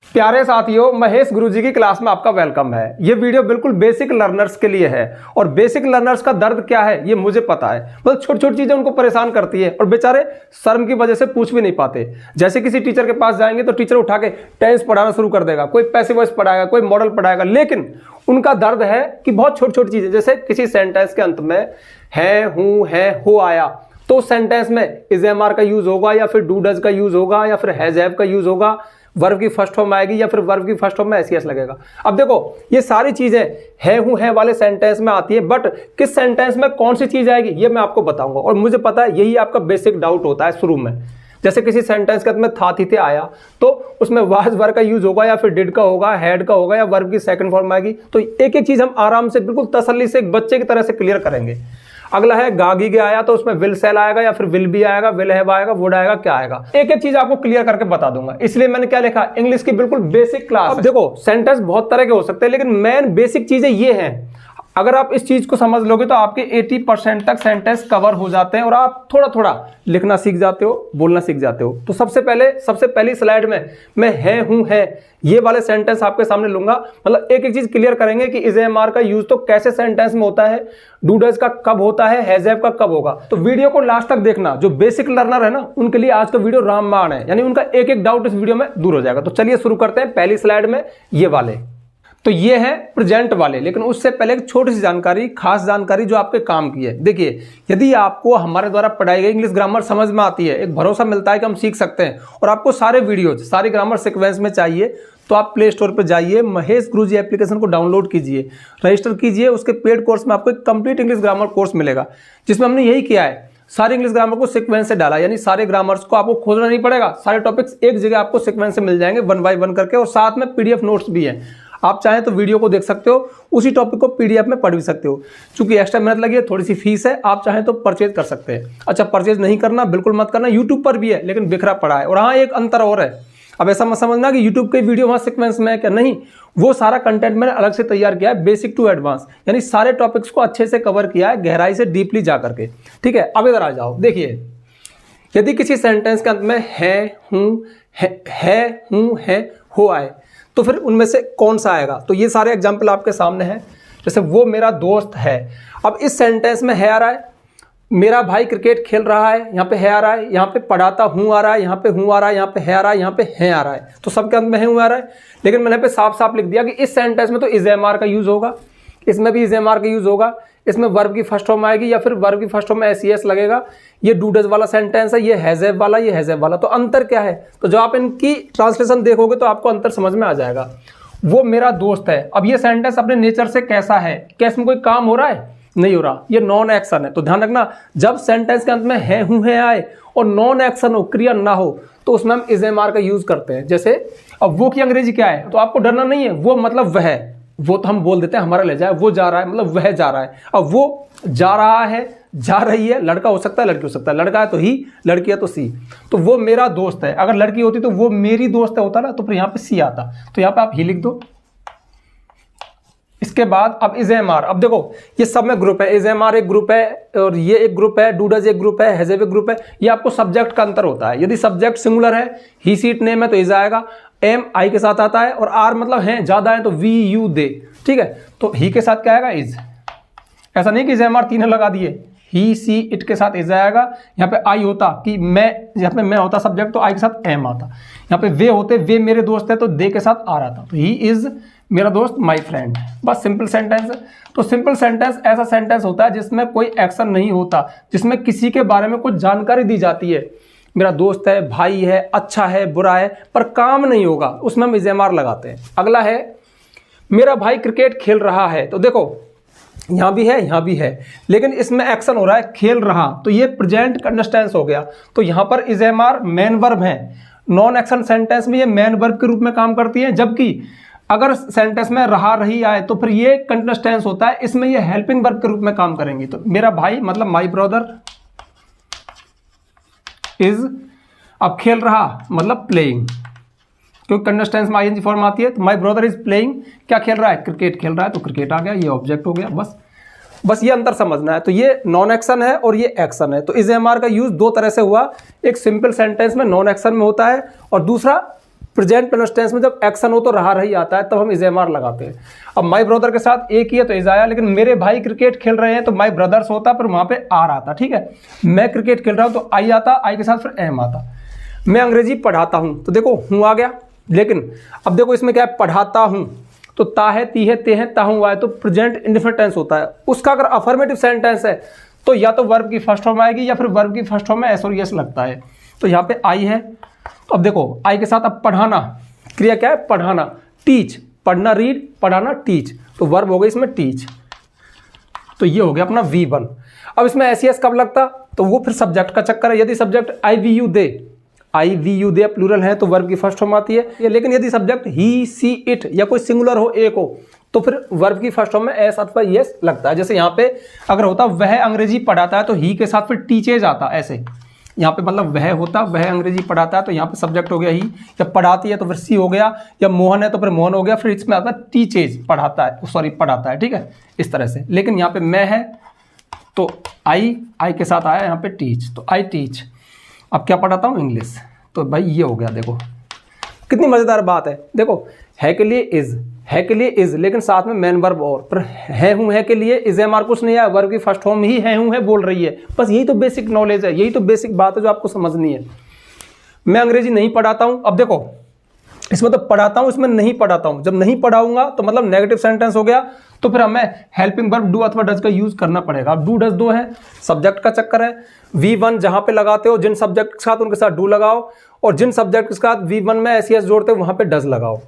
प्यारे साथियों, महेश गुरुजी की क्लास में आपका वेलकम है। ये वीडियो बिल्कुल बेसिक लर्नर्स के लिए है और बेसिक लर्नर्स का दर्द क्या है ये मुझे पता है। मतलब छोटी छोटी चीजें उनको परेशान करती है और बेचारे शर्म की वजह से पूछ भी नहीं पाते। जैसे किसी टीचर के पास जाएंगे तो टीचर उठा के टेंस पढ़ाना शुरू कर देगा, कोई पैसिव वॉइस पढ़ाएगा, कोई मॉडल पढ़ाएगा, लेकिन उनका दर्द है कि बहुत छोटी छोटी चीजें, जैसे किसी सेंटेंस के अंत में है, हूं, है, हो आया, तो सेंटेंस में इज एम आर का यूज होगा या फिर डू डज का यूज होगा या फिर हैज हैव का यूज होगा, वर्ब की फर्स्ट फॉर्म आएगी या फिर वर्ब की फर्स्ट फॉर्म में एस लगेगा। अब देखो ये सारी चीजें है, हूं, है वाले सेंटेंस में आती है, बट किस सेंटेंस में कौन सी चीज आएगी ये मैं आपको बताऊंगा। और मुझे पता है यही आपका बेसिक डाउट होता है शुरू में। जैसे किसी सेंटेंस के अंत में था, थी, थे आया, तो उसमें वाज वर्ब का यूज होगा या फिर डिड का होगा, हैड का होगा या वर्ब की सेकंड फॉर्म आएगी। तो एक एक चीज हम आराम से बिल्कुल तसल्ली से एक बच्चे की तरह से क्लियर करेंगे। अगला है गागी के आया, तो उसमें विल सेल आएगा या फिर विल बी आएगा, विल हैव आएगा, वुड आएगा, क्या आएगा, एक एक चीज आपको क्लियर करके बता दूंगा। इसलिए मैंने क्या लिखा, इंग्लिश की बिल्कुल बेसिक क्लास। अब देखो सेंटेंस बहुत तरह के हो सकते हैं, लेकिन मेन बेसिक चीजें ये हैं। अगर आप इस चीज को समझ लोगे तो आपके 80% तक सेंटेंस कवर हो जाते हैं और आप थोड़ा थोड़ा लिखना सीख जाते हो, बोलना सीख जाते हो। तो सबसे पहली स्लाइड में मैं है, हूं, है ये वाले सेंटेंस आपके सामने लूंगा। मतलब एक एक चीज क्लियर करेंगे कि इज एम आर का यूज तो कैसे सेंटेंस में होता है, डू डज का कब होता है, हैज हैव का कब होगा। तो वीडियो को लास्ट तक देखना। जो बेसिक लर्नर है ना, उनके लिए आज का वीडियो रामबाण है, यानी उनका एक एक डाउट इस वीडियो में दूर हो जाएगा। तो चलिए शुरू करते हैं। पहली स्लाइड में ये वाले, तो ये है प्रेजेंट वाले, लेकिन उससे पहले एक छोटी सी जानकारी, खास जानकारी जो आपके काम की है। देखिए, यदि आपको हमारे द्वारा पढ़ाई गई इंग्लिश ग्रामर समझ में आती है, एक भरोसा मिलता है कि हम सीख सकते हैं, और आपको सारे वीडियोज सारी ग्रामर सीक्वेंस में चाहिए, तो आप प्ले स्टोर पर जाइए, महेश गुरुजी एप्लीकेशन को डाउनलोड कीजिए, रजिस्टर कीजिए। उसके पेड कोर्स में आपको एक कंप्लीट इंग्लिश ग्रामर कोर्स मिलेगा, जिसमें हमने यही किया है, सारे इंग्लिश ग्रामर को सीक्वेंस से डाला, यानी सारे ग्रामर्स को आपको खोजना नहीं पड़ेगा, सारे टॉपिक्स एक जगह आपको सीक्वेंस से मिल जाएंगे 1 बाय 1 करके, और साथ में पीडीएफ नोट्स भी हैं। आप चाहें तो वीडियो को देख सकते हो, उसी टॉपिक को पीडीएफ में पढ़ भी सकते हो। चूंकि एक्स्ट्रा मेहनत लगी है, थोड़ी सी फीस है, आप चाहें तो परचेज कर सकते हैं। अच्छा, परचेज नहीं करना बिल्कुल मत करना, यूट्यूब पर भी है लेकिन बिखरा पड़ा है। और हाँ, एक अंतर और है, अब ऐसा मत समझना कि यूट्यूब के वीडियो वहाँ सीक्वेंस में है क्या, नहीं, वो सारा कंटेंट मैंने अलग से तैयार किया है, बेसिक टू एडवांस, यानी सारे टॉपिक्स को अच्छे से कवर किया है, गहराई से डीपली जा करके। ठीक है, अब इधर आ जाओ। देखिए, यदि किसी सेंटेंस के अंत में है, हूं, है, हो आए, तो फिर उनमें से कौन सा आएगा। तो ये सारे एग्जाम्पल आपके सामने हैं। जैसे वो मेरा दोस्त है, अब इस सेंटेंस में है आ रहा है, मेरा भाई क्रिकेट खेल रहा है, यहाँ पे है आ रहा है, यहाँ पे पढ़ाता हूँ आ रहा है, यहाँ पे हूँ आ रहा है, यहाँ पे है आ रहा है, यहाँ पे है आ रहा है, तो सबके अंत में है हूँ आ रहा है। लेकिन मैंने पे साफ साफ लिख दिया कि इस सेंटेंस में तो इज एम आर का यूज होगा, इसमें भी इज एम आर का यूज होगा, इसमें वर्ब की फर्स्ट फॉर्म आएगी या फिर वर्ब की फर्स्ट फॉर्म में एस लगेगा। ये डू डज वाला सेंटेंस है, ये हैज हैव वाला, ये हैज हैव वाला। तो अंतर क्या है, तो जब आप इनकी ट्रांसलेशन देखोगे तो आपको अंतर समझ में आ जाएगा। वो मेरा दोस्त है, अब ये सेंटेंस अपने नेचर से कैसा है, क्या इसमें कोई काम हो रहा है, नहीं हो रहा, ये नॉन एक्शन है। तो ध्यान रखना, जब सेंटेंस के अंत में है, हूं, है आए और नॉन एक्शन हो, क्रिया ना हो, तो उसमें हम इज एम आर का यूज करते हैं। जैसे अब वो की अंग्रेजी क्या है, तो आपको डरना नहीं है, वो मतलब वह, वो तो हम बोल देते हैं हमारा ले जाए, वो जा रहा है मतलब वह जा रहा है। अब वो जा रहा है, जा रही है, लड़का हो सकता है, लड़की हो सकता है, लड़का है तो ही, लड़की है तो सी। तो वो मेरा दोस्त है, अगर लड़की होती तो वो मेरी दोस्त है होता ना, तो फिर यहाँ पे सी आता, तो यहाँ पे आप ही लिख दो। इसके बाद अब इज एम आर, अब देखो ये सब में ग्रुप है, इज एम आर एक ग्रुप है और ये एक ग्रुप है, डू डज एक ग्रुप है, हैज हैव एक ग्रुप है। ये आपको सब्जेक्ट का अंतर होता है। यदि सब्जेक्ट सिंगुलर है, ही सीट नेम है तो इज आएगा, एम आई के साथ आता है, और आर मतलब है ज्यादा है तो वी यू दे। ठीक है, तो ही के साथ क्या आएगा, इज। ऐसा नहीं कि इज एम आर तीन लगा दिए, ही सी इट के साथ इज आएगा। यहाँ पे आई होता कि मैं, यहाँ पे मैं होता सब्जेक्ट तो आई के साथ एम आता। यहाँ पे वे होते, वे मेरे दोस्त है तो दे के साथ आ रहा था, तो ही इज मेरा दोस्त, माई फ्रेंड। बस सिंपल सेंटेंस है। तो सिंपल सेंटेंस ऐसा सेंटेंस होता है जिसमें कोई एक्शन नहीं होता, जिसमें किसी के बारे में कुछ जानकारी दी जाती है, मेरा दोस्त है, भाई है, अच्छा है, बुरा है, पर काम नहीं होगा, उसमें हम इज एम आर लगाते हैं। अगला है मेरा भाई क्रिकेट खेल रहा है, तो देखो यहाँ भी है, यहाँ भी है, लेकिन इसमें एक्शन हो रहा है खेल रहा, तो ये प्रेजेंट कंटिन्यूअस हो गया। तो यहाँ पर is am are main verb है, नॉन एक्शन सेंटेंस में ये मेन वर्ब के रूप में काम करती है, जबकि अगर सेंटेंस में रहा रही आए तो फिर ये कंटिन्यूअस टेंस होता है, इसमें ये हेल्पिंग वर्ब के रूप में काम करेंगी। तो मेरा भाई मतलब माई ब्रदर इज, अब खेल रहा मतलब प्लेइंग, क्योंकि कंटिन्यूअस टेंस में आईएनजी फॉर्म आती है। तो माय ब्रदर इज प्लेइंग, क्या खेल रहा है, क्रिकेट खेल रहा है, तो क्रिकेट आ गया, ये ऑब्जेक्ट हो गया। बस ये अंतर समझना है। तो ये नॉन एक्शन है और ये एक्शन है। तो इज एम आर का यूज दो तरह से हुआ, एक सिंपल सेंटेंस में नॉन एक्शन में होता है और दूसरा प्रेजेंट टेंस टेंस में जब एक्शन हो तो रहा रही आता है, तब हम इज एम आर लगाते हैं। अब माई ब्रदर के साथ एक ही है तो इज आया, लेकिन मेरे भाई क्रिकेट खेल रहे हैं तो माई ब्रदर्स होता, पर वहां पे आर आता। ठीक है, मैं क्रिकेट खेल रहा हूं तो आई आता, आई के साथ फिर एम आता। मैं अंग्रेजी पढ़ाता हूं तो देखो हूं आ गया, लेकिन अब देखो इसमें क्या है, पढ़ाता हूं तो ता है, ती है, ते है, ता हूं आए तो प्रेजेंट इंडेफिनिट टेंस होता है। उसका अगर अफर्मेटिव सेंटेंस है तो या तो वर्ब की फर्स्ट फॉर्म आएगी या फिर वर्ब की फर्स्ट फॉर्म में एस और यस लगता है। तो यहाँ पे आई है, अब देखो आई के साथ अब पढ़ाना, क्रिया क्या है, पढ़ाना, टीच, पढ़ना रीड, पढ़ाना टीच, तो वर्ब हो गई इसमें टीच। तो ये हो गया अपना V1। अब इसमें एस यस कब लगता, तो वो फिर सब्जेक्ट का चक्कर है। यदि subject I we you they, I we you they plural है तो वर्ब की फर्स्ट फॉर्म आती है, लेकिन यदि सब्जेक्ट ही सी इट या कोई सिंगुलर हो, एक हो, तो फिर वर्ब की फर्स्ट फॉर्म में एस अथवा यस लगता है। जैसे यहाँ पे अगर होता वह अंग्रेजी पढ़ाता है तो ही के साथ फिर टीचेज आता, ऐसे यहाँ पे मतलब वह होता, वह अंग्रेजी पढ़ाता है तो यहाँ पे सब्जेक्ट हो गया ही, जब पढ़ाती है तो फिर सी हो गया, या मोहन है तो फिर मोहन हो गया, फिर इसमें आता टीचेज, पढ़ाता है, सॉरी पढ़ाता है। ठीक है, इस तरह से। लेकिन यहाँ पे मैं है तो आई के साथ आया यहाँ पे टीच, तो आई टीच। अब क्या पढ़ाता हूँ, इंग्लिश, तो भाई ये हो गया। देखो कितनी मजेदार बात है। देखो है के लिए इज, है के लिए इज, लेकिन साथ में मेन वर्ब और, पर है हूं है के लिए इज एम आर कुछ नहीं आया, वर्ब की फर्स्ट फॉर्म ही है हूं है बोल रही है। बस यही तो बेसिक नॉलेज है, यही तो बेसिक बात है जो आपको समझनी है। मैं अंग्रेजी नहीं पढ़ाता हूं, अब देखो इसमें तो पढ़ाता हूं, इसमें नहीं पढ़ाता हूं। जब नहीं पढ़ाऊंगा तो मतलब नेगेटिव सेंटेंस हो गया, तो फिर हमें हेल्पिंग वर्ब डू अथवा डज का यूज करना पड़ेगा। अब डू डज दो है, सब्जेक्ट का चक्कर है। V1 जहां पे लगाते हो जिन सब्जेक्ट के साथ उनके साथ डू लगाओ, और जिन सब्जेक्ट के साथ V1 में एस यस जोड़ते हो वहां पे डज लगाओ।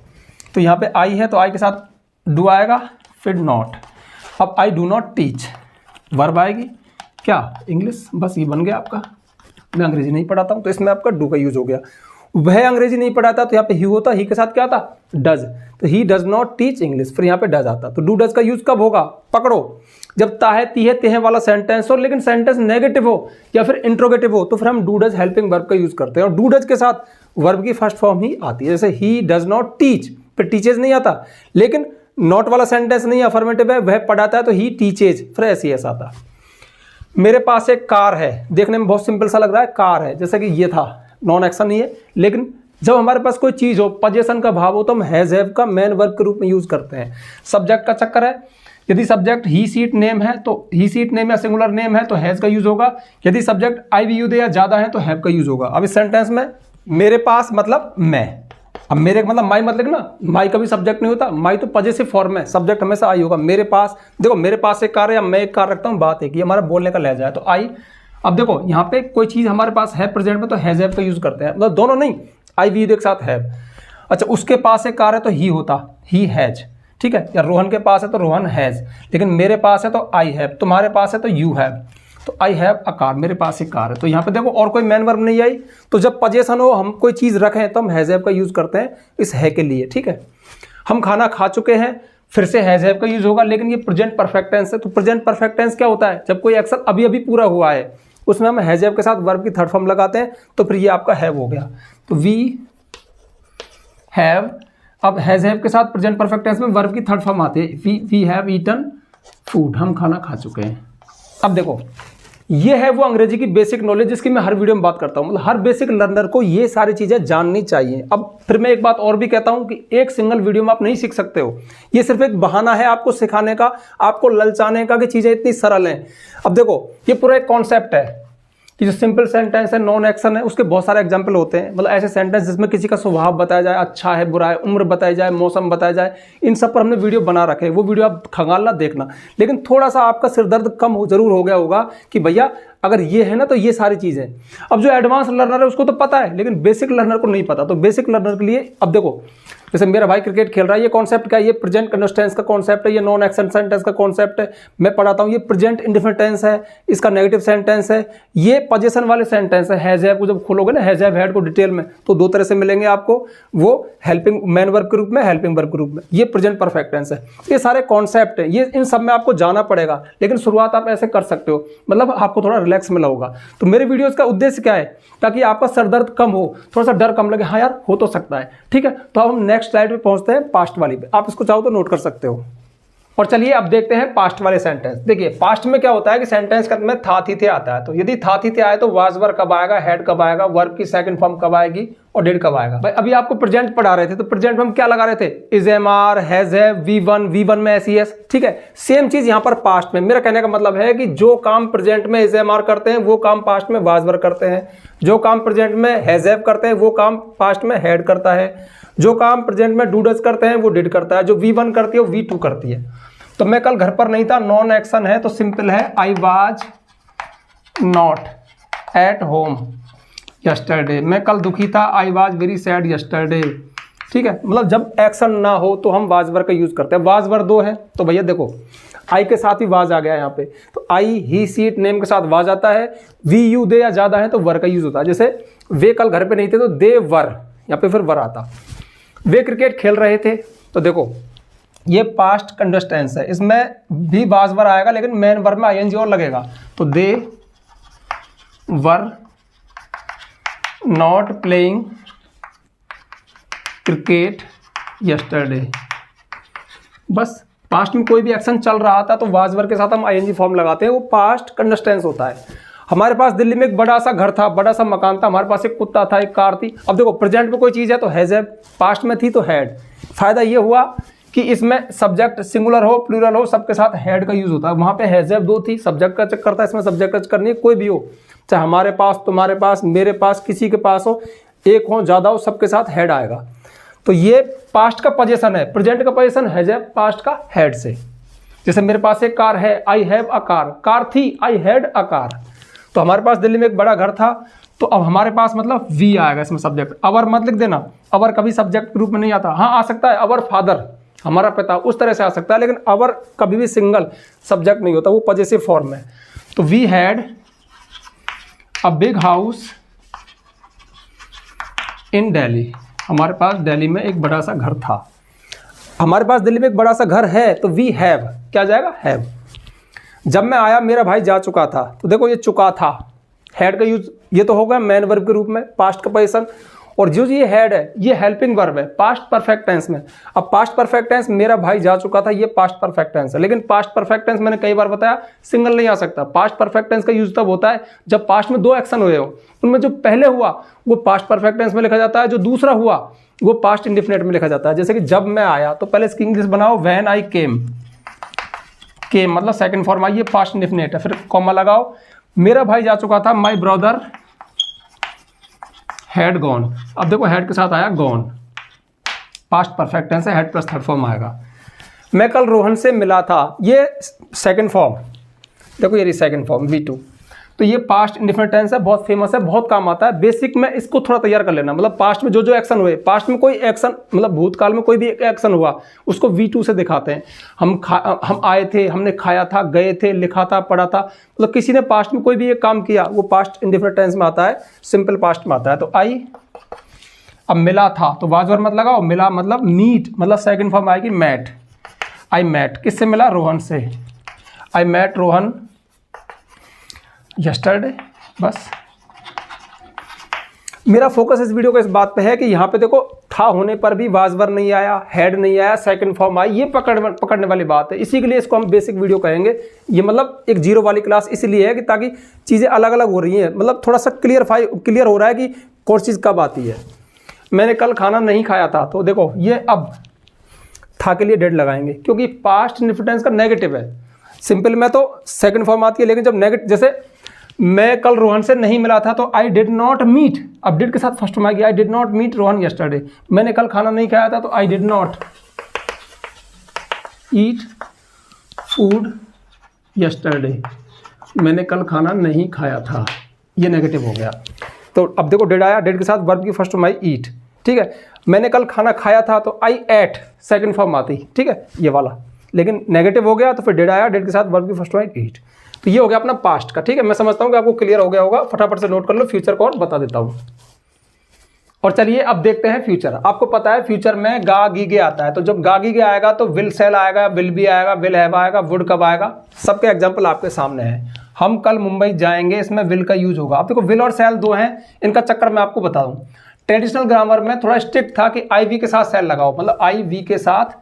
तो यहाँ पे आई है तो आई के साथ डू आएगा, फिर नॉट। अब I do not teach, verb आएगी क्या, इंग्लिश, बस ये बन गया आपका। मैं अंग्रेजी नहीं पढ़ाता हूँ तो इसमें आपका डू का यूज हो गया। वह अंग्रेजी नहीं पढ़ाता तो यहाँ पे ही होता, ही के साथ क्या आता, डज, तो he does not teach English, फिर यहाँ पे डज आता। तो डू डज का यूज कब होगा, पकड़ो, जब ता है, ती है, ते है वाला सेंटेंस हो, लेकिन सेंटेंस नेगेटिव हो या फिर इंट्रोगेटिव हो, तो फिर हम डू डज हेल्पिंग वर्ब का यूज करते हैं। और डू डज के साथ वर्ब की फर्स्ट फॉर्म ही आती है, जैसे ही डज नॉट टीच, फिर टीचेज नहीं आता, लेकिन नॉट वाला सेंटेंस नहीं अफर्मेटिव है, वह पढ़ाता है तो ही टीचेज, फिर एस यस आता। मेरे पास एक कार है, देखने में बहुत सिंपल सा लग रहा है, कार है, जैसे कि ये था, नॉन एक्शन नहीं है, लेकिन जब हमारे पास कोई चीज हो, पोजीशन का भाव हो, तो हम हैज हैव का मेन वर्ब के रूप में यूज करते हैं। सब्जेक्ट का चक्कर है, यदि सब्जेक्ट ही सीट नेम है तो ही सीट नेम या सिंगुलर नेम है तो हैज का यूज होगा। यदि subject I we you they या ज्यादा है तो हैव का यूज होगा। अब इस सेंटेंस में मेरे पास मतलब मैं, अब मेरे मतलब माई मत लिखना, माई कभी सब्जेक्ट नहीं होता, माई तो पॉजेसिव फॉर्म है, सब्जेक्ट हमेशा आई होगा। मेरे पास, देखो मेरे पास एक कार है या मैं एक कार रखता हूँ, बात है कि हमारा बोलने का लहजा है, तो आई। अब देखो यहाँ पे कोई चीज हमारे पास है प्रेजेंट में तो हैज हैव का यूज करते हैं, मतलब दोनों नहीं, आई वी यू के साथ हैव। अच्छा, उसके पास एक कार है तो ही होता, ही हैज, ठीक है, या रोहन के पास है तो रोहन हैज, लेकिन मेरे पास है तो आई हैव, तुम्हारे पास है तो यू हैव, तो आई हैव अ कार, मेरे पास एक कार है। तो यहाँ पे देखो और कोई मेन वर्ब नहीं आई, तो जब पोजीशन हो, हम कोई चीज रखें तो हम हैज हैव का यूज करते हैं इस है के लिए। ठीक है, हम खाना खा चुके हैं, फिर से हैज हैव का यूज होगा, लेकिन ये प्रेजेंट परफेक्ट टेंस है। तो प्रेजेंट परफेक्ट टेंस क्या होता है, जब कोई एक्शन अभी अभी पूरा हुआ है उसमें हम हैज हैव के साथ वर्ब की थर्ड फॉर्म लगाते हैं, तो फिर ये आपका हैव हो गया। तो वी हैव, अब हैज हैव के साथ प्रेजेंट परफेक्ट टेंस में वर्ब की थर्ड फॉर्म आती है, वी हैव ईटन फूड, हम खाना खा चुके हैं। अब देखो ये है वो अंग्रेजी की बेसिक नॉलेज जिसकी मैं हर वीडियो में बात करता हूं, मतलब हर बेसिक लर्नर को ये सारी चीजें जाननी चाहिए। अब फिर मैं एक बात और भी कहता हूं कि एक सिंगल वीडियो में आप नहीं सीख सकते हो, ये सिर्फ एक बहाना है आपको सिखाने का, आपको ललचाने का कि चीजें इतनी सरल हैं। अब देखो ये पूरा एक कॉन्सेप्ट है कि जो सिंपल सेंटेंस है, नॉन एक्शन है, उसके बहुत सारे एग्जाम्पल होते हैं, मतलब ऐसे सेंटेंस जिसमें किसी का स्वभाव बताया जाए, अच्छा है बुरा है, उम्र बताई जाए, मौसम बताया जाए, इन सब पर हमने वीडियो बना रखे हैं, वो वीडियो आप खंगालना देखना। लेकिन थोड़ा सा आपका सिरदर्द कम हो जरूर हो गया होगा कि भैया अगर ये है ना तो ये सारी चीजें। अब जो एडवांस लर्नर है उसको तो पता है, लेकिन बेसिक लर्नर को नहीं पता। तो बेसिक लर्नर के लिए अब देखो, जैसे मेरा भाई क्रिकेट खेल रहा है, ये कॉन्सेप्ट क्या है, ये प्रेजेंट कंटिन्यूअस टेंस का कॉन्सेप्ट है, ये नॉन एक्शन सेंटेंस का कॉन्सेप्ट है। मैं पढ़ाता हूँ, ये प्रेजेंट इंडेफिनिट टेंस है, इसका नेगेटिव सेंटेंस है, ये पोजीशन वाले सेंटेंस है। हैज हैव को जब खोलोगे ना, हैज हैव हैड को डिटेल में, तो दो तरह से मिलेंगे आपको, वो हेल्पिंग मेन वर्ब के रूप में, हेल्पिंग वर्ब के रूप में। ये प्रेजेंट परफेक्ट टेंस है। ये सारे कॉन्सेप्ट है, ये इन सब में आपको जाना पड़ेगा, लेकिन शुरुआत आप ऐसे कर सकते हो, मतलब आपको थोड़ा रिलैक्स मिला होगा। तो मेरे वीडियोस का उद्देश्य क्या है, ताकि आपका सरदर्द कम हो, थोड़ा सा डर कम लगे, हाँ यार हो तो सकता है। ठीक है, तो अब हम नेक्स्ट स्लाइड पे पहुंचते हैं, पास्ट वाली पे। आप इसको चाहो तो नोट कर सकते हो। और चलिए अब देखते हैं पास्ट वाले सेंटेंस। देखिए पास्ट में क्या होता है कि सेंटेंस के अंत में था थी थे आता है, तो यदि था थी थे आए तो वाज वर कब आएगा, हैड कब आएगा, वर्ब की सेकंड फॉर्म कब आएगी और डिड कब आएगा। भाई अभी आपको प्रेजेंट पढ़ा रहे थे तो प्रेजेंट में हम क्या लगा रहे थे, is am are, has have, V one में एस, ठीक है। सेम चीज यहाँ पर पास्ट में। मेरा कहने का मतलब है कि जो काम प्रेजेंट में इज एम आर करते हैं वो काम पास्ट में वाज वर करते हैं, जो काम प्रेजेंट में हैज हैव करते हैं वो काम पास्ट में हैड करता है, जो काम प्रेजेंट में डू डज करते हैं वो डिड करता है, जो V1 करती है वो V2 करती है। तो मैं कल घर पर नहीं था, नॉन एक्शन है तो सिंपल है I was not at home yesterday. मैं कल दुखी था, I was very sad yesterday, ठीक है। मतलब जब एक्शन ना हो तो हम वाज वर का यूज करते हैं। वाज वर 2 है तो भैया देखो आई के साथ ही वाज आ गया यहाँ पे, तो आई ही सी इट नेम के साथ वाज आता है। वी यू दे या ज्यादा है तो वर का यूज होता है। जैसे वे कल घर पे नहीं थे तो दे वर, यहाँ पे फिर वर आता। वे क्रिकेट खेल रहे थे तो देखो ये पास्ट कंटिन्यूअस टेंस है, इसमें भी वाज वर आएगा लेकिन मेन वर्ब में आईएनजी और लगेगा, तो they were not playing cricket yesterday. बस पास्ट में कोई भी एक्शन चल रहा था तो वाज वर के साथ हम आईएनजी फॉर्म लगाते हैं, वो पास्ट कंटिन्यूअस टेंस होता है। हमारे पास दिल्ली में एक बड़ा सा घर था, बड़ा सा मकान था, हमारे पास एक कुत्ता था, एक कार थी। अब देखो प्रेजेंट में कोई चीज़ है तो हैज हैव, पास्ट में थी तो हैड। फायदा ये हुआ कि इसमें सब्जेक्ट सिंगुलर हो प्लूरल हो सबके साथ हैड का यूज होता है। वहाँ पे हैज हैव 2 थी, सब्जेक्ट का चक्कर था, इसमें सब्जेक्ट का चक्कर नहीं, कोई भी हो, चाहे हमारे पास, तुम्हारे पास, मेरे पास, किसी के पास हो, एक हो ज़्यादा हो, सबके साथ हैड आएगा। तो ये पास्ट का पोजीशन है, प्रेजेंट का पोजीशन हैज हैव, पास्ट का हैड से। जैसे मेरे पास एक कार है, I have a car, car थी, आई हैड अ कार। तो हमारे पास दिल्ली में एक बड़ा घर था तो अब हमारे पास मतलब वी आएगा इसमें सब्जेक्ट। अवर मत लिख देना, अवर कभी सब्जेक्ट के रूप में नहीं आता। हाँ आ सकता है अवर फादर, हमारा पिता, उस तरह से आ सकता है, लेकिन अवर कभी भी सिंगल सब्जेक्ट नहीं होता, वो पॉजेसिव फॉर्म में। तो we had a big house in Delhi, हमारे पास दिल्ली में एक बड़ा सा घर था। हमारे पास दिल्ली में एक बड़ा सा घर है तो वी हैव, क्या जाएगा, हैव। जब मैं आया मेरा भाई जा चुका था, तो देखो ये चुका था, हैड का यूज ये तो होगा मेन वर्ब के रूप में, पास्ट का पोजीशन। और जो ये हैड है ये हेल्पिंग वर्ब है पास्ट परफेक्ट टेंस में। अब पास्ट परफेक्ट टेंस मेरा भाई जा चुका था, ये पास्ट परफेक्ट टेंस है, लेकिन पास्ट परफेक्ट टेंस मैंने कई बार बताया सिंगल नहीं आ सकता। पास्ट परफेक्ट टेंस का यूज तब होता है जब पास्ट में 2 एक्शन हुए हो, उनमें जो पहले हुआ वो पास्ट परफेक्ट टेंस में लिखा जाता है, जो दूसरा हुआ वो पास्ट इंडिफिनिट में लिखा जाता है। जैसे कि जब मैं आया तो पहले इसकी इंग्लिश बनाओ, व्हेन आई केम, केम मतलब सेकंड फॉर्म आई, ये पास्ट इंडिफिनिट है, फिर कॉमा लगाओ। मेरा भाई जा चुका था, माय ब्रदर हैड गॉन। अब देखो हैड के साथ आया गॉन, पास्ट परफेक्ट टेंस है, हैड प्लस थर्ड फॉर्म आएगा। मैं कल रोहन से मिला था, ये सेकंड फॉर्म, देखो ये सेकंड फॉर्म V2, तो ये पास्ट इंडिफिनिट टेंस है, बहुत फेमस है, बहुत काम आता है। बेसिक में इसको थोड़ा तैयार कर लेना, मतलब पास्ट में जो जो एक्शन हुए, पास्ट में कोई एक्शन मतलब भूतकाल में कोई भी एक्शन हुआ उसको V2 से दिखाते हैं। हम आए थे, हमने खाया था, गए थे, लिखा था, पढ़ा था, मतलब किसी ने पास्ट में कोई भी एक काम किया वो पास्ट इंडिफिनिट टेंस में आता है, सिंपल पास्ट में आता है। तो आई, अब मिला था तो वाज वर्ब मत लगाओ, मिला मतलब मीट, मतलब सेकंड फॉर्म आएगी मैट। आई मैट, किससे मिला, रोहन से। आई मैट रोहन यस्टरडे। बस मेरा फोकस इस वीडियो को इस बात पे है कि यहाँ पे देखो था होने पर भी वाज वर्ब नहीं आया, हैड नहीं आया, सेकंड फॉर्म आई, ये पकड़ने वाली बात है। इसी के लिए इसको हम बेसिक वीडियो कहेंगे। ये मतलब एक 0 वाली क्लास इसलिए है कि ताकि चीज़ें अलग अलग हो रही हैं, मतलब थोड़ा सा क्लियर हो रहा है कि कौन चीज़ कब आती है। मैंने कल खाना नहीं खाया था, तो देखो ये अब था के लिए डेड लगाएंगे क्योंकि पास्ट इंडिफिनिट टेंस का नेगेटिव है। सिंपल में तो सेकंड फॉर्म आती है, लेकिन जब नेगेटिव, जैसे मैं कल रोहन से नहीं मिला था तो आई डिड नॉट मीट, अब डिड के साथ फर्स्ट फॉर्म आएगी, I did not meet Rohan yesterday. मैंने कल खाना नहीं खाया था तो I did not eat food yesterday, मैंने कल खाना नहीं खाया था, ये नेगेटिव हो गया। तो अब देखो डिड आया, डिड के साथ वर्ब की फर्स्ट फॉर्म आई ईट, ठीक है। मैंने कल खाना खाया था तो आई एट, सेकंड फॉर्म आती, ठीक है, ये वाला, लेकिन नेगेटिव हो गया तो फिर डिड आया, डिड के साथ वर्ब की फर्स्ट फॉर्म आई ईट। तो ये हो गया अपना पास्ट का, ठीक है। मैं समझता हूँ कि आपको क्लियर हो गया होगा, फटाफट से नोट कर लो, फ्यूचर को और बता देता हूँ। और चलिए अब देखते हैं फ्यूचर। आपको पता है फ्यूचर में गा गी गे आता है, तो जब गा गी गे आएगा तो विल सेल आएगा, विल बी आएगा, विल हैव आएगा, वुड कब आएगा, सबके एग्जाम्पल आपके सामने है। हम कल मुंबई जाएंगे, इसमें विल का यूज होगा। अब देखो विल और सेल 2 हैं, इनका चक्कर मैं आपको बता दूं। ट्रेडिशनल ग्रामर में थोड़ा स्ट्रिक्ट था कि आई वी के साथ सेल लगाओ, मतलब आई वी के साथ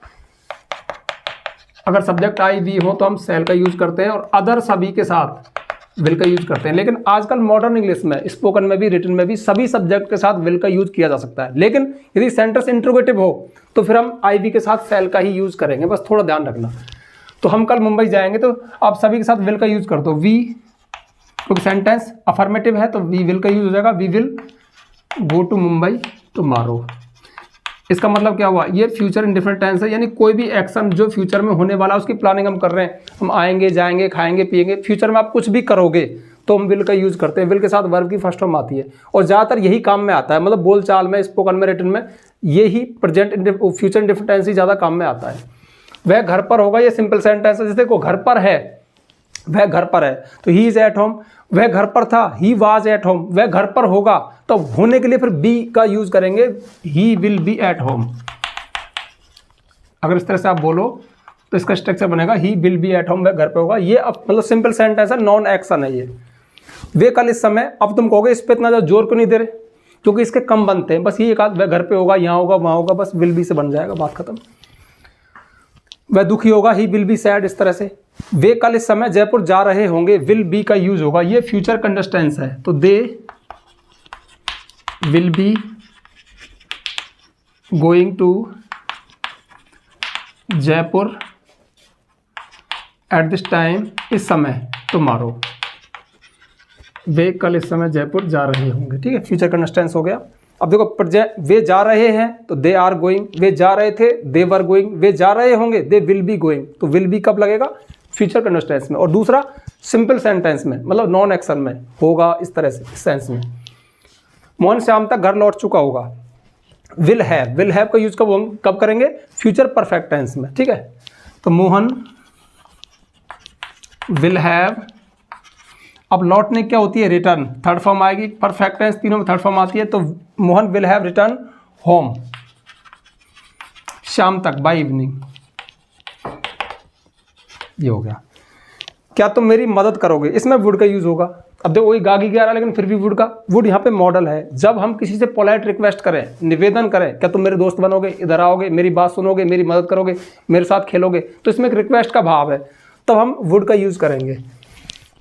अगर सब्जेक्ट आई वी हो तो हम सेल का यूज करते हैं और अदर सभी के साथ विल का यूज करते हैं। लेकिन आजकल मॉडर्न इंग्लिश में स्पोकन में भी रिटन में भी सभी सब्जेक्ट के साथ विल का यूज किया जा सकता है। लेकिन यदि सेंटेंस इंट्रोगेटिव हो तो फिर हम आई वी के साथ सेल का ही यूज करेंगे, बस थोड़ा ध्यान रखना। तो हम कल मुंबई जाएंगे तो आप सभी के साथ विल का यूज कर दो। वी, क्योंकि सेंटेंस अफर्मेटिव है तो वी विल का यूज हो जाएगा। We will go to Mumbai tomorrow. इसका मतलब क्या हुआ, ये फ्यूचर इंडिफरेंट टेंस है, यानी कोई भी एक्शन जो फ्यूचर में होने वाला है उसकी प्लानिंग हम कर रहे हैं। हम आएंगे, जाएंगे, खाएंगे, पिएंगे, फ्यूचर में आप कुछ भी करोगे तो हम विल का यूज करते हैं। विल के साथ वर्ब की फर्स्ट फॉर्म आती है और ज़्यादातर यही काम में आता है, मतलब बोल चाल में, स्पोकन में, रिटन में यही प्रेजेंट फ्यूचर इंडिफरेंट टेंस ही ज़्यादा काम में आता है। वह घर पर होगा, ये सिंपल सेंटेंस है। जैसे देखो घर पर है, वह घर पर है तो ही इज एट होम। वह घर पर था, ही वाज एट होम। वह घर पर होगा तो होने के लिए फिर बी का यूज करेंगे, he will be at home. अगर इस तरह से आप बोलो तो इसका स्ट्रक्चर बनेगा he will be at home, वह घर पे होगा। ये अब मतलब सिंपल सेंटेंस है, नॉन एक्शन है ये। वे कल इस समय, अब तुम कहोगे इस पे इतना ज़्यादा जोर क्यों नहीं दे रहे, क्योंकि इसके कम बनते हैं। बस ये एक आध, वह घर पे होगा, यहाँ होगा, वहाँ होगा, बस विल बी से बन जाएगा, बात खत्म। वह दुखी होगा, ही विल बी सैड, इस तरह से। वे कल इस समय जयपुर जा रहे होंगे, विल बी का यूज होगा, ये फ्यूचर कंटिन्यूअस टेंस है तो they will be going to Jaipur at this time, इस समय, टुमारो। वे कल इस समय जयपुर जा रहे होंगे, ठीक है, फ्यूचर कंटिन्यूअस टेंस हो गया। अब देखो वे जा रहे हैं तो दे आर गोइंग, वे जा रहे थे दे वर गोइंग, वे जा रहे होंगे दे विल बी गोइंग। तो विल बी कब लगेगा, फ्यूचर कंटिन्यूअस टेंस में। और दूसरा सिंपल सेंटेंस में, मतलब नॉन एक्शन में होगा, इस तरह से, इस सेंस में। मोहन शाम तक घर लौट चुका होगा, विल हैव का यूज कब करेंगे, फ्यूचर परफेक्ट टेंस में, ठीक है। तो मोहन विल हैव, अब लौटने क्या होती है, रिटर्न, थर्ड फॉर्म आएगी। परफेक्ट टेंस तीनों में थर्ड फॉर्म आती है तो Mohan will have return home शाम तक, बाय इवनिंग। ये हो गया। क्या तुम मेरी मदद करोगे, इसमें वुड का यूज होगा। अब देखो वही गागी ग्यारह, लेकिन फिर भी वुड का, वुड यहाँ पे मॉडल है। जब हम किसी से पोलाइट रिक्वेस्ट करें, निवेदन करें, क्या तुम मेरे दोस्त बनोगे, इधर आओगे, मेरी बात सुनोगे, मेरी मदद करोगे, मेरे साथ खेलोगे, तो इसमें एक रिक्वेस्ट का भाव है, तब हम वुड का यूज करेंगे।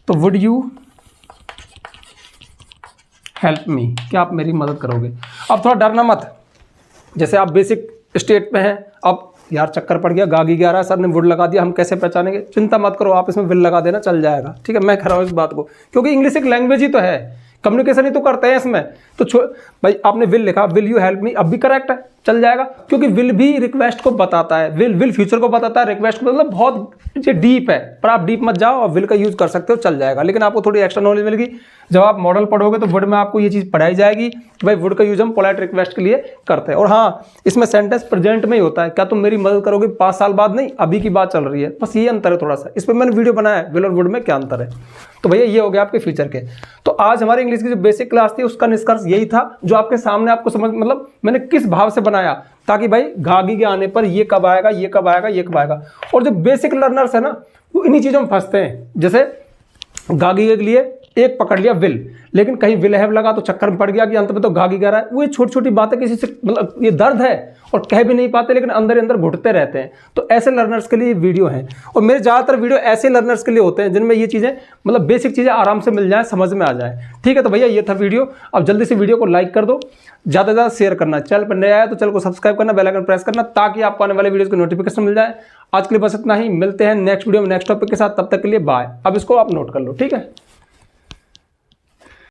तो वुड यू हेल्प मी, क्या आप मेरी मदद करोगे। अब थोड़ा डरना मत, जैसे आप बेसिक स्टेट पे हैं, अब यार चक्कर पड़ गया, गागी 11 सर ने वुड लगा दिया, हम कैसे पहचानेंगे, चिंता मत करो, आप इसमें विल लगा देना, चल जाएगा, ठीक है। मैं कह रहा हूँ इस बात को, क्योंकि इंग्लिश एक लैंग्वेज ही तो है, कम्युनिकेशन ही तो करते हैं इसमें। तो भाई आपने विल लिखा, विल यू हेल्प मी, अब भी करेक्ट है, चल जाएगा, क्योंकि विल भी रिक्वेस्ट को बताता है, विल फ्यूचर को बताता है, रिक्वेस्ट को, मतलब बहुत ये डीप है, पर आप डीप मत जाओ और विल का यूज कर सकते हो, चल जाएगा। लेकिन आपको थोड़ी एक्स्ट्रा नॉलेज मिलेगी जब आप मॉडल पढ़ोगे, तो वुड में आपको ये चीज़ पढ़ाई जाएगी, भाई वुड का यूज हम पोलाइट रिक्वेस्ट के लिए करते हैं। और हाँ, इसमें सेंटेंस प्रेजेंट में ही होता है, क्या तुम मेरी मदद करोगे, 5 साल बाद नहीं, अभी की बात चल रही है, बस ये अंतर है थोड़ा सा। इस पर मैंने वीडियो बनाया है, विल और वुड में क्या अंतर है। तो भैया ये हो गया आपके फ्यूचर के। तो आज हमारी इंग्लिश की जो बेसिक क्लास थी उसका निष्कर्ष यही था, जो आपके सामने आपको समझ, मतलब मैंने किस भाव से बनाया, ताकि भाई गागी के आने पर ये कब आएगा, ये कब आएगा, ये कब आएगा। और जो बेसिक लर्नर्स है ना, वो इन्हीं चीज़ों में फंसते हैं। जैसे गागी के लिए एक पकड़ लिया विल, लेकिन कहीं विल हैव लगा तो चक्कर में पड़ गया कि अंत में तो गागी कह रहा है। वो ये छोटी छोटी बातें किसी से, मतलब ये दर्द है और कह भी नहीं पाते, लेकिन अंदर अंदर घुटते रहते हैं। तो ऐसे लर्नर्स के लिए वीडियो है, और मेरे ज़्यादातर वीडियो ऐसे लर्नर्स के लिए होते हैं जिनमें ये चीज़ें, मतलब बेसिक चीज़ें आराम से मिल जाए, समझ में आ जाए, ठीक है। तो भैया ये था वीडियो, अब जल्दी से वीडियो को लाइक कर दो, ज़्यादा से ज़्यादा शेयर करना, चैनल पर नया आया तो चैनल को सब्सक्राइब करना, बेल आइकन प्रेस करना, ताकि आपको आने वाले वीडियोज़ की नोटिफिकेशन मिल जाए। आज के लिए बस इतना ही, मिलते हैं नेक्स्ट वीडियो में नेक्स्ट टॉपिक के साथ, तब तक के लिए बाय। अब इसको आप नोट कर लो, ठीक है।